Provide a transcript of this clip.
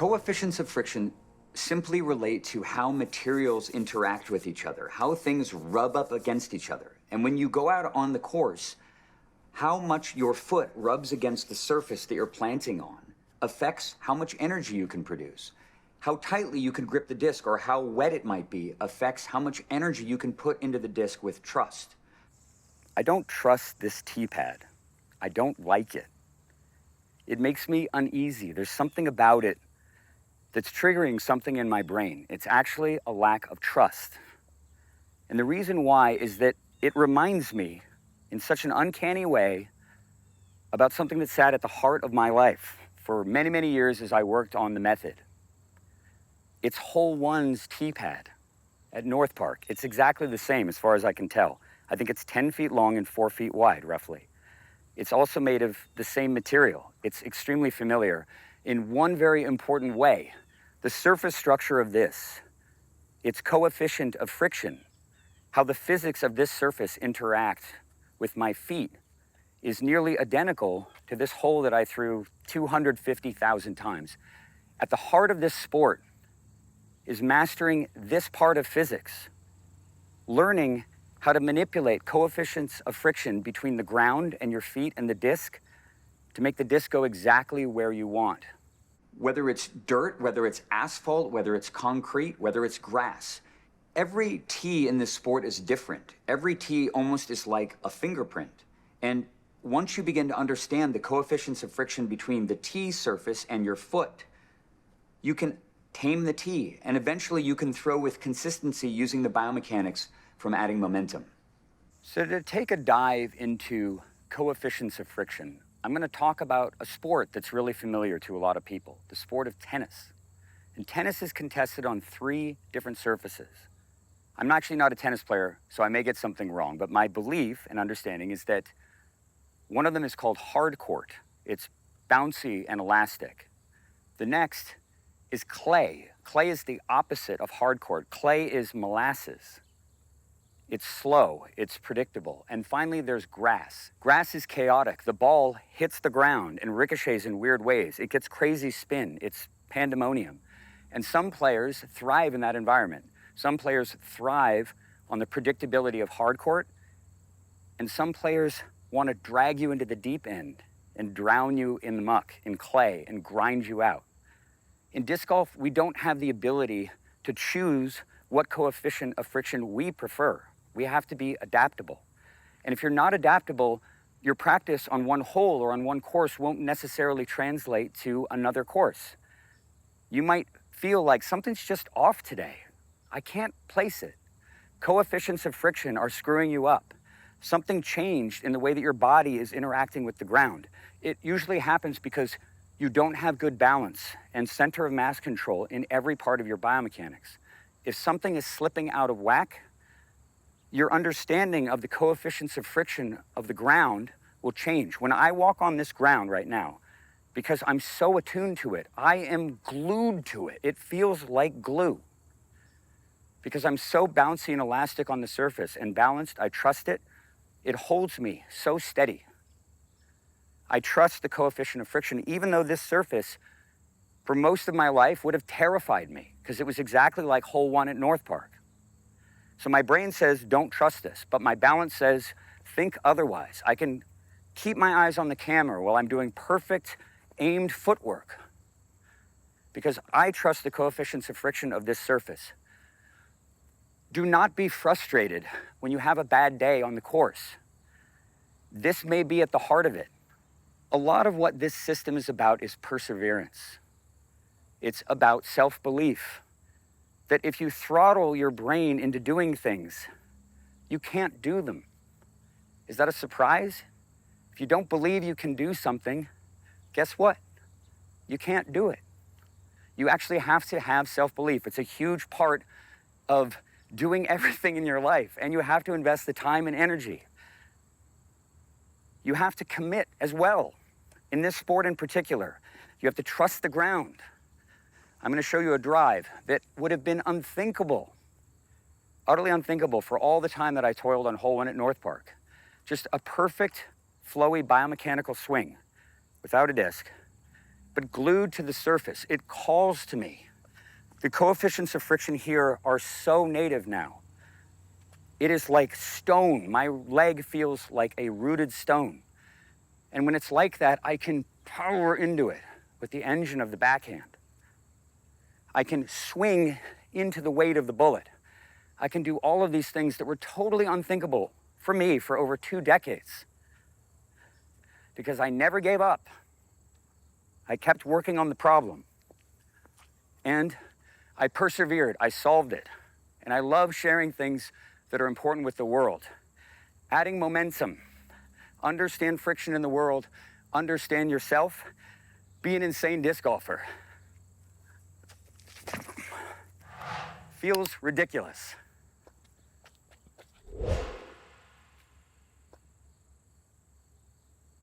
Coefficients of friction simply relate to how materials interact with each other, how things rub up against each other. And when you go out on the course, how much your foot rubs against the surface that you're planting on affects how much energy you can produce. How tightly you can grip the disc or how wet it might be affects how much energy you can put into the disc with trust. I don't trust this tee pad. I don't like it. It makes me uneasy. There's something about it that's triggering something in my brain. It's actually a lack of trust. And the reason why is that it reminds me in such an uncanny way about something that sat at the heart of my life for many, many years as I worked on the method. It's Hole 1's tee pad at North Park. It's exactly the same as far as I can tell. I think it's 10 feet long and 4 feet wide, roughly. It's also made of the same material. It's extremely familiar in one very important way. The surface structure of this, its coefficient of friction, how the physics of this surface interact with my feet is nearly identical to this hole that I threw 250,000 times. At the heart of this sport is mastering this part of physics, learning how to manipulate coefficients of friction between the ground and your feet and the disc to make the disc go exactly where you want. Whether it's dirt, whether it's asphalt, whether it's concrete, whether it's grass, every tee in this sport is different. Every tee almost is like a fingerprint. And once you begin to understand the coefficients of friction between the tee surface and your foot, you can tame the tee, and eventually you can throw with consistency using the biomechanics from adding momentum. So to take a dive into coefficients of friction, I'm going to talk about a sport that's really familiar to a lot of people, the sport of tennis. And tennis is contested on 3 different surfaces. I'm actually not a tennis player, so I may get something wrong, but my belief and understanding is that one of them is called hard court. It's bouncy and elastic. The next is clay. Clay is the opposite of hard court. Clay is molasses. It's slow, it's predictable. And finally, there's grass. Grass is chaotic. The ball hits the ground and ricochets in weird ways. It gets crazy spin. It's pandemonium. And some players thrive in that environment. Some players thrive on the predictability of hard court, and some players want to drag you into the deep end and drown you in the muck, in clay, and grind you out. In disc golf, we don't have the ability to choose what coefficient of friction we prefer. We have to be adaptable. And if you're not adaptable, your practice on one hole or on one course won't necessarily translate to another course. You might feel like something's just off today. I can't place it. Coefficients of friction are screwing you up. Something changed in the way that your body is interacting with the ground. It usually happens because you don't have good balance and center of mass control in every part of your biomechanics. If something is slipping out of whack, your understanding of the coefficients of friction of the ground will change. When I walk on this ground right now, because I'm so attuned to it, I am glued to it. It feels like glue. Because I'm so bouncy and elastic on the surface and balanced, I trust it. It holds me so steady. I trust the coefficient of friction, even though this surface, for most of my life, would have terrified me, because it was exactly like hole 1 at North Park. So my brain says, don't trust this, but my balance says, think otherwise. I can keep my eyes on the camera while I'm doing perfect aimed footwork, because I trust the coefficients of friction of this surface. Do not be frustrated when you have a bad day on the course. This may be at the heart of it. A lot of what this system is about is perseverance. It's about self-belief. That if you throttle your brain into doing things, you can't do them. Is that a surprise? If you don't believe you can do something, guess what? You can't do it. You actually have to have self-belief. It's a huge part of doing everything in your life, and you have to invest the time and energy. You have to commit as well. In this sport in particular, you have to trust the ground. I'm going to show you a drive that would have been unthinkable, utterly unthinkable for all the time that I toiled on hole 1 at North Park. Just a perfect, flowy biomechanical swing without a disc, but glued to the surface. It calls to me. The coefficients of friction here are so native now. It is like stone. My leg feels like a rooted stone. And when it's like that, I can power into it with the engine of the backhand. I can swing into the weight of the bullet. I can do all of these things that were totally unthinkable for me for over 2 decades. Because I never gave up. I kept working on the problem. And I persevered. I solved it. And I love sharing things that are important with the world. Adding momentum. Understand friction in the world. Understand yourself. Be an insane disc golfer. Feels ridiculous.